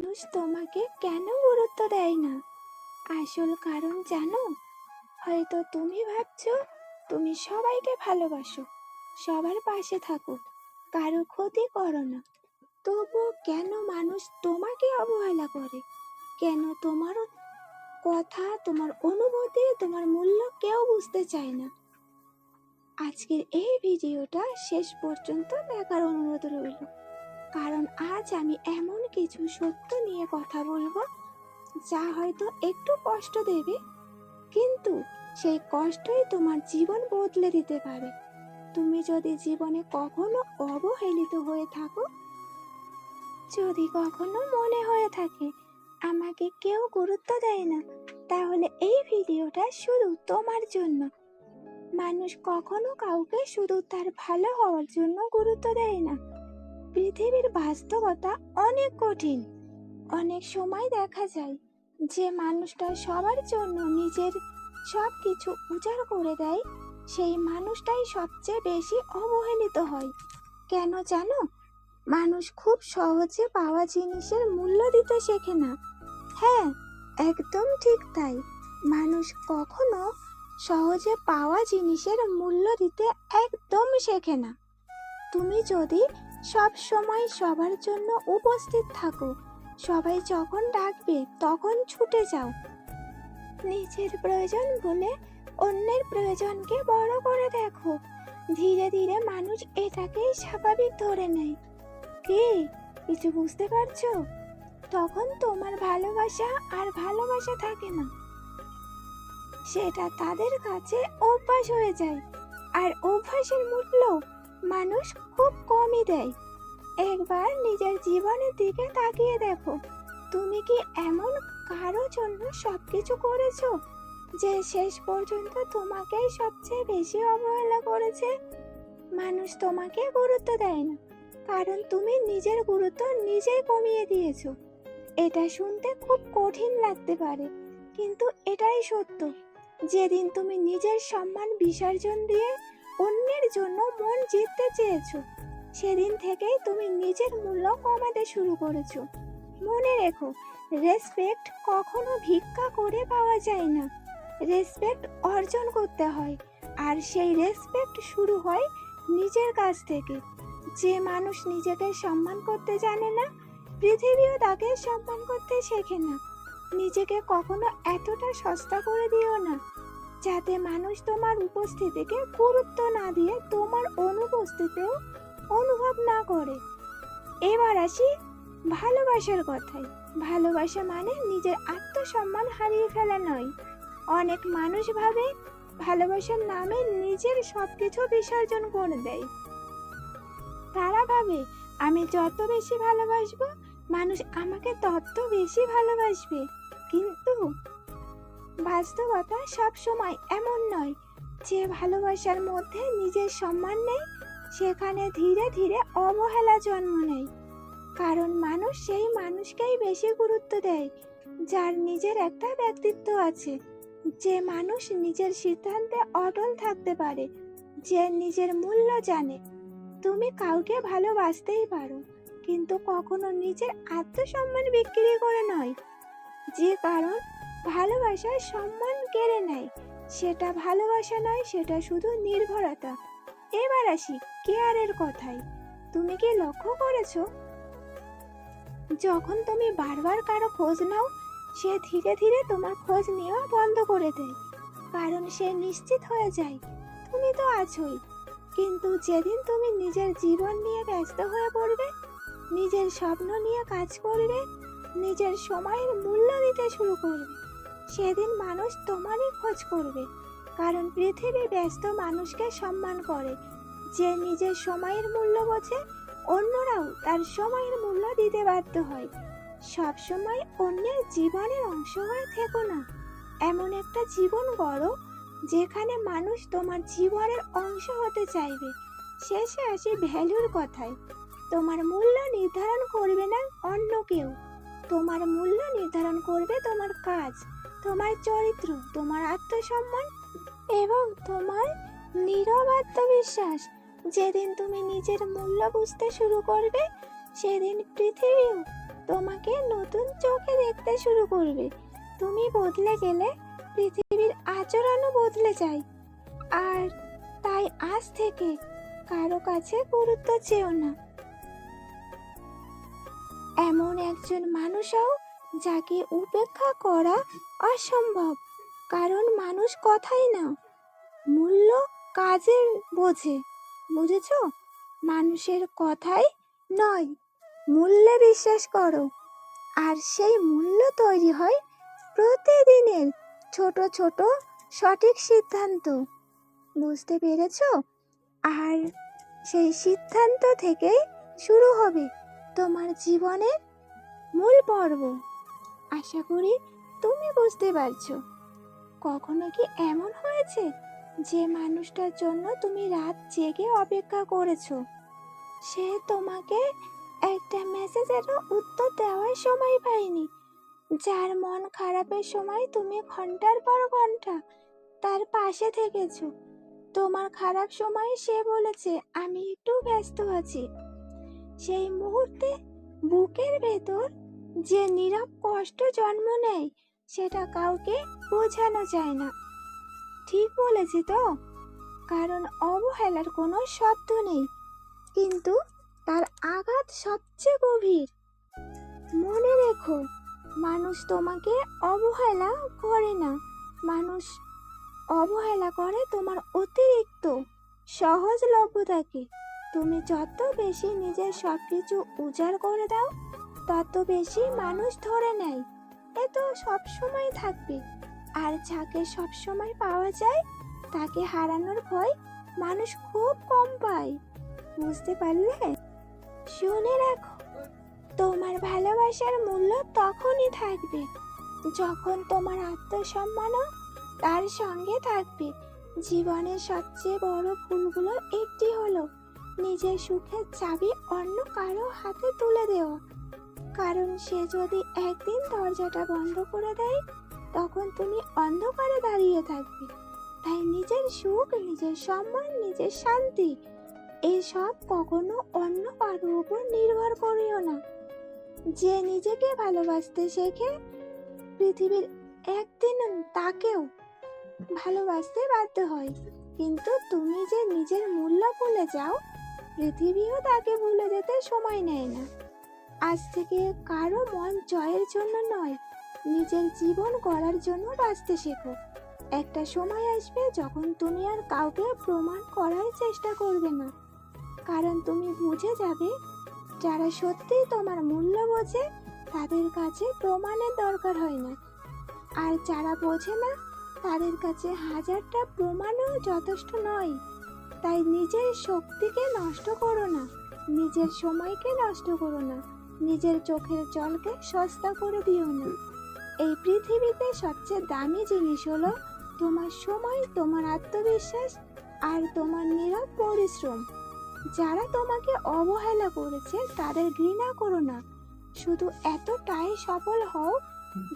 মানুষ তোমাকে কেন গুরুত্ব দেয় না? আসল কারণ জানো? হয়তো তুমি ভাবছো তুমি সবাইকে ভালোবাসো, সবার পাশে থাকো, কারো ক্ষতি করো না। তবু কেন মানুষ তোমাকে অবহেলা করে? কেন তোমার কথা, তোমার অনুভূতি, তোমার মূল্য কেউ বুঝতে চায় না? আজকের এই ভিডিওটা শেষ পর্যন্ত দেখার অনুরোধ রইল, কারণ আজ আমি এমন কিছু সত্য নিয়ে কথা বলবো যা হয়তো একটু কষ্ট দেবে, কিন্তু সেই কষ্টই তোমার জীবন বদলে দিতে পারে। তুমি যদি জীবনে কখনো অবহেলিত হয়ে থাকো, যদি কখনো মনে হয়ে থাকে আমাকে কেউ গুরুত্ব দেয় না, তাহলে এই ভিডিওটা শুধু তোমার জন্য। মানুষ কখনো কাউকে শুধু তার ভালো হওয়ার জন্য গুরুত্ব দেয় না। পৃথিবীর বাস্তবতা অনেক কঠিন। অনেক সময় দেখা যায় যে মানুষটা সবার জন্য নিজের সব কিছু উজাড় করে দেয়, সেই মানুষটাই সবচেয়ে বেশি অবহেলিত হয়। কেন জানো? মানুষ খুব সহজে পাওয়া জিনিসের মূল্য দিতে শেখে না। হ্যাঁ, একদম ঠিক তাই। মানুষ কখনো সহজে পাওয়া জিনিসের মূল্য দিতে একদম শেখে না। তুমি যদি সব সময় সবার জন্য উপস্থিত থাকো, সবাই যখন ডাকবে তখন ছুটে যাও, নিজের প্রয়োজন বলে অন্যের প্রয়োজনকে বড় করে দেখো, ধীরে ধীরে মানুষ এটাকেই স্বাভাবিক ধরে নেয়। কি কিছু বুঝতে পারছো? তখন তোমার ভালোবাসা আর ভালোবাসা থাকে না, সেটা তাদের কাছে অভ্যাস হয়ে যায়। আর অভ্যাসের মূল্য মানুষ খুব কমই দেয়। একবার নিজের জীবনের দিকে তাকিয়ে দেখো, তুমি কি এমন কারো জন্য সবকিছু করেছো যে শেষ পর্যন্ত তোমাকেই সবচেয়ে বেশি অবহেলা করেছে? মানুষ তোমাকে গুরুত্ব দেয় না কারণ তুমি নিজের গুরুত্ব নিজেই কমিয়ে দিয়েছো। এটা শুনতে খুব কঠিন লাগতে পারে, কিন্তু এটাই সত্য। যেদিন তুমি নিজের সম্মান বিসর্জন দিয়ে অন্যের জন্য মন জিততে চেয়েছো, সেদিন থেকেই তুমি নিজের মূল্য কমাতে শুরু করেছো। মনে রেখো, রেসপেক্ট কখনো ভিক্ষা করে পাওয়া যায় না। রেসপেক্ট অর্জন করতে হয়, আর সেই রেসপেক্ট শুরু হয় নিজের কাছ থেকে। যে মানুষ নিজেকে সম্মান করতে জানে না, পৃথিবীও তাকে সম্মান করতে শেখে না। নিজেকে কখনো এতটা সস্তা করে দিও না যাতে মানুষ তোমার উপস্থিতিকে গুরুত্ব না দিয়ে তোমার অনুপস্থিতিও অনুভব না করে। এবার আসি ভালোবাসার কথায়। ভালোবাসা মানে নিজের আত্মসম্মান হারিয়ে ফেলা নয়। অনেক মানুষ ভাবে ভালোবাসার নামে নিজের সবকিছু বিসর্জন করে দেয়। তারা ভাবে আমি যত বেশি ভালোবাসবো, মানুষ আমাকে তত বেশি ভালোবাসবে। কিন্তু বাস্তবতা সব সময় এমন নয়। যে ভালোবাসার মধ্যে নিজের সম্মান নেই, সেখানে ধীরে ধীরে অবহেলা জন্ম নেয়। কারণ মানুষ সেই মানুষকেই বেশি গুরুত্ব দেয় যার নিজের একটা ব্যক্তিত্ব আছে, যে মানুষ নিজের সিদ্ধান্তে অটল থাকতে পারে, যে নিজের মূল্য জানে। তুমি কাউকে ভালোবাসতেই পারো, কিন্তু কখনো নিজের আত্মসম্মান বিক্রি করে নয়। যে কারণ ভালোবাসার সম্মান কেড়ে নেয়, সেটা ভালোবাসা নয়, সেটা শুধু নির্ভরতা। এবার আসি কেয়ারের কথায়। তুমি কি লক্ষ্য করেছো, যখন তুমি বারবার কারো খোঁজ নাও, সে ধীরে ধীরে তোমার খোঁজ নেওয়া বন্ধ করে দেয়। কারণ সে নিশ্চিত হয়ে যায় তুমি তো আছোই। কিন্তু যেদিন তুমি নিজের জীবন নিয়ে ব্যস্ত হয়ে পড়বে, নিজের স্বপ্ন নিয়ে কাজ করবে, নিজের সময়ের মূল্য দিতে শুরু করবে, সেদিন মানুষ তোমারই খোঁজ করবে। কারণ পৃথিবী ব্যস্ত মানুষকে সম্মান করে। যে নিজের সময়ের মূল্য বোঝে, অন্যরাও তার সময়ের মূল্য দিতে বাধ্য হয়। সব সময় অন্যের জীবনের অংশ হয়ে থেকো না। এমন একটা জীবন গড়ো যেখানে মানুষ তোমার জীবনের অংশ হতে চাইবে। শেষে আসি ভ্যালুর কথায়। তোমার মূল্য নির্ধারণ করবে না অন্য কেউ। তোমার মূল্য নির্ধারণ করবে তোমার কাজ, তোমার চরিত্র, তোমার আত্মসম্মান এবং তোমার নীরব আত্মবিশ্বাস। যেদিন তুমি নিজের মূল্য বুঝতে শুরু করবে, সেদিন পৃথিবীও তোমাকে নতুন চোখে দেখতে শুরু করবে। তুমি বদলে গেলে পৃথিবীর আচরণও বদলে যায়। আর তাই আজ থেকে কারো কাছে গুরুত্ব চেও না। এমন একজন মানুষও যাকে উপেক্ষা করা অসম্ভব, কারণ মানুষ কথাই না, মূল্য কাজের বোঝে। বুঝেছ? মানুষের কথাই নয়, মূল্যে বিশ্বাস করো। আর সেই মূল্য তৈরি হয় প্রতিদিনের ছোট ছোট সঠিক সিদ্ধান্ত। বুঝতে পেরেছ? আর সেই সিদ্ধান্ত থেকেই শুরু হবে তোমার জীবনের মূল পর্ব। আশা করি তুমি বুঝতে পারছো। কখনো কি এমন হয়েছে যে মানুষটার জন্য তুমি রাত জেগে অপেক্ষা করেছো, সে তোমাকে একটা মেসেজেরও উত্তর দেওয়ার সময় পায়নি? যার মন খারাপের সময় তুমি ঘন্টার পর ঘন্টা তার পাশে থেকেছো, তোমার খারাপ সময় সে বলেছে আমি একটু ব্যস্ত আছি। সেই মুহূর্তে বুকের ভেতর যে নীরব কষ্ট জন্ম নেয়, সেটা কাউকে বোঝানো যায় না। ঠিক বলেছি তো? কারণ অবহেলার কোনো শব্দ নেই, কিন্তু তার আঘাত সবচেয়ে গভীর। মনে রেখো, মানুষ তোমাকে অবহেলা করে না, মানুষ অবহেলা করে তোমার অতিরিক্ত সহজলভ্যতাকে। তুমি যত বেশি নিজের সবকিছু উজাড় করে দাও, তত বেশি মানুষ ধরে নেয় এ তো সবসময় থাকবে। আর যাকে সবসময় পাওয়া যায়, তাকে হারানোর ভয় মানুষ খুব কম পায়। বুঝতে পারলে? শুনে রাখো, তোমার ভালোবাসার মূল্য তখনই থাকবে যখন তোমার আত্মসম্মানও তার সঙ্গে থাকবে। জীবনের সবচেয়ে বড় ভুলগুলোর একটি হলো নিজের সুখের চাবি অন্য কারো হাতে তুলে দেওয়া। কারণ সে যদি একদিন দরজাটা বন্ধ করে দেয়, তখন তুমি অন্ধকারে দাঁড়িয়ে থাকবে। তাই নিজের সুখ, নিজের সম্মান, নিজের শান্তি, এসব কখনো অন্য কারোর উপর নির্ভর করিও না। যে নিজেকে ভালোবাসতে শেখে, পৃথিবীর একদিন তাকেও ভালোবাসতে বাধ্য হয়। কিন্তু তুমি যে নিজের মূল্য ভুলে যাও, পৃথিবীও তাকে ভুলে যেতে সময় নেয় না। আজ থেকে কারো মন জয়ের জন্য নয়, নিজের জীবন গড়ার জন্য বাঁচতে শেখো। একটা সময় আসবে যখন তুমি আর কাউকে প্রমাণ করার চেষ্টা করবে না, কারণ তুমি বুঝে যাবে যারা সত্যিই তোমার মূল্য বোঝে, তাদের কাছে প্রমাণের দরকার হয় না। আর যারা বোঝে না, তাদের কাছে হাজারটা প্রমাণও যথেষ্ট নয়। তাই নিজের শক্তিকে নষ্ট করো না, নিজের সময়কে নষ্ট করো না, নিজের চোখের জলকে সস্তা করে দিও না। এই পৃথিবীতে সবচেয়ে দামি জিনিস হলো তোমার সময়, তোমার আত্মবিশ্বাস আর তোমার নীরব পরিশ্রম। যারা তোমাকে অবহেলা করেছে তাদের ঘৃণা করো না, শুধু এতটাই সফল হও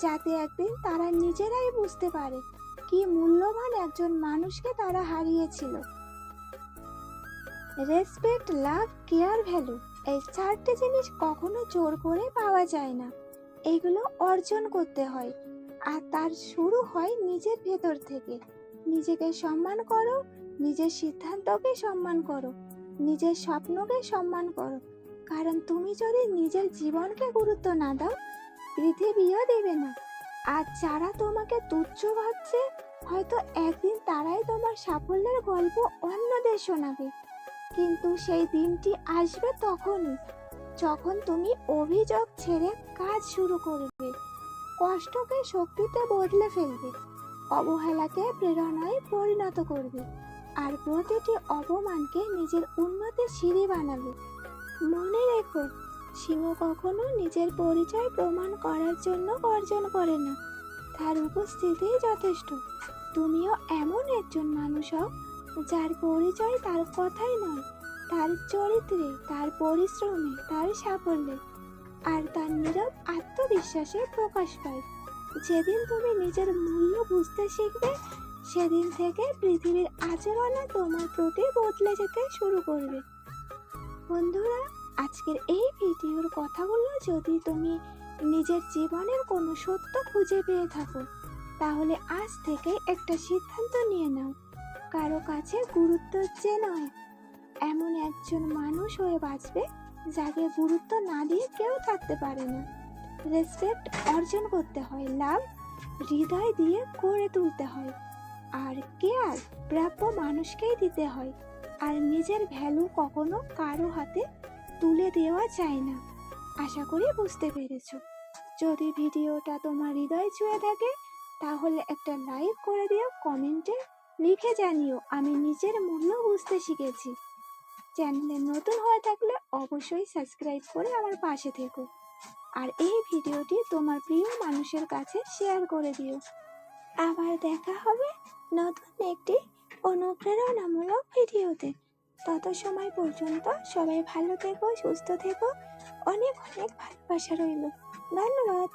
যাতে একদিন তারা নিজেরাই বুঝতে পারে কি মূল্যবান একজন মানুষকে তারা হারিয়েছিল। রেসপেক্ট, লাভ, কেয়ার, ভ্যালু, এই চারটে জিনিস কখনো জোর করে পাওয়া যায় না, এগুলো অর্জন করতে হয়। আর তার শুরু হয় নিজের ভেতর থেকে। নিজেকে সম্মান করো, নিজের সিদ্ধান্তকে সম্মান করো, নিজের স্বপ্নকে সম্মান করো। কারণ তুমি যদি নিজের জীবনকে গুরুত্ব না দাও, পৃথিবীও দেবে না। আর যারা তোমাকে তুচ্ছ ভাবছে, হয়তো একদিন তারাই তোমার সাফল্যের গল্প অন্যদের শোনাবে। কিন্তু সেই দিনটি আসবে তখনই, যখন তুমি অভিযোগ ছেড়ে কাজ শুরু করবে, কষ্টকে শক্তিতে বদলে ফেলবে, অবহেলাকে প্রেরণায় পরিণত করবে, আর প্রতিটি অপমানকে নিজের উন্নতির সিঁড়ি বানাবে। মনে রেখো, সিংহ কখনো নিজের পরিচয় প্রমাণ করার জন্য গর্জন করে না, তার উপস্থিতিই যথেষ্ট। তুমিও এমন একজন মানুষ হও যার পরিচয় তার কথাই নয়, তার চরিত্রে, তার পরিশ্রমে, তার সাফল্যে আর তার নীরব আত্মবিশ্বাসে প্রকাশ পায়। যেদিন তুমি নিজের মূল্য বুঝতে শিখবে, সেদিন থেকে পৃথিবীর আচরণও তোমার প্রতি বদলে যেতে শুরু করবে। বন্ধুরা, আজকের এই ভিডিওর কথাগুলো যদি তুমি নিজের জীবনের কোনো সত্য খুঁজে পেয়ে থাকো, তাহলে আজ থেকে একটা সিদ্ধান্ত নিয়ে নাও। কারো কাছে গুরুত্ব যে নয়, এমন একজন মানুষ হয়ে বাঁচবে যাকে গুরুত্ব না দিয়ে কেউ থাকতে পারে না। রেসপেক্ট অর্জন করতে হয়, লাভ হৃদয় দিয়ে গড়ে তুলতে হয়, আর কেয়ার প্রাপ্য মানুষকেই দিতে হয়। আর নিজের ভ্যালু কখনো কারো হাতে তুলে দেওয়া যায় না। আশা করি বুঝতে পেরেছো। যদি ভিডিওটা তোমার হৃদয় ছুঁয়ে থাকে, তাহলে একটা লাইক করে দিও, কমেন্টে লিখে জানিও আমি নিজের মূল্য বুঝতে শিখেছি। চ্যানেলে নতুন হয়ে থাকলে অবশ্যই সাবস্ক্রাইব করে আমার পাশে থেকো, আর এই ভিডিওটি তোমার প্রিয় মানুষের কাছে শেয়ার করে দিও। আবার দেখা হবে নতুন একটি অনুপ্রেরণামূলক ভিডিওতে। তত সময় পর্যন্ত সবাই ভালো থেকো, সুস্থ থেকো। অনেক অনেক ভালোবাসা রইল। ধন্যবাদ।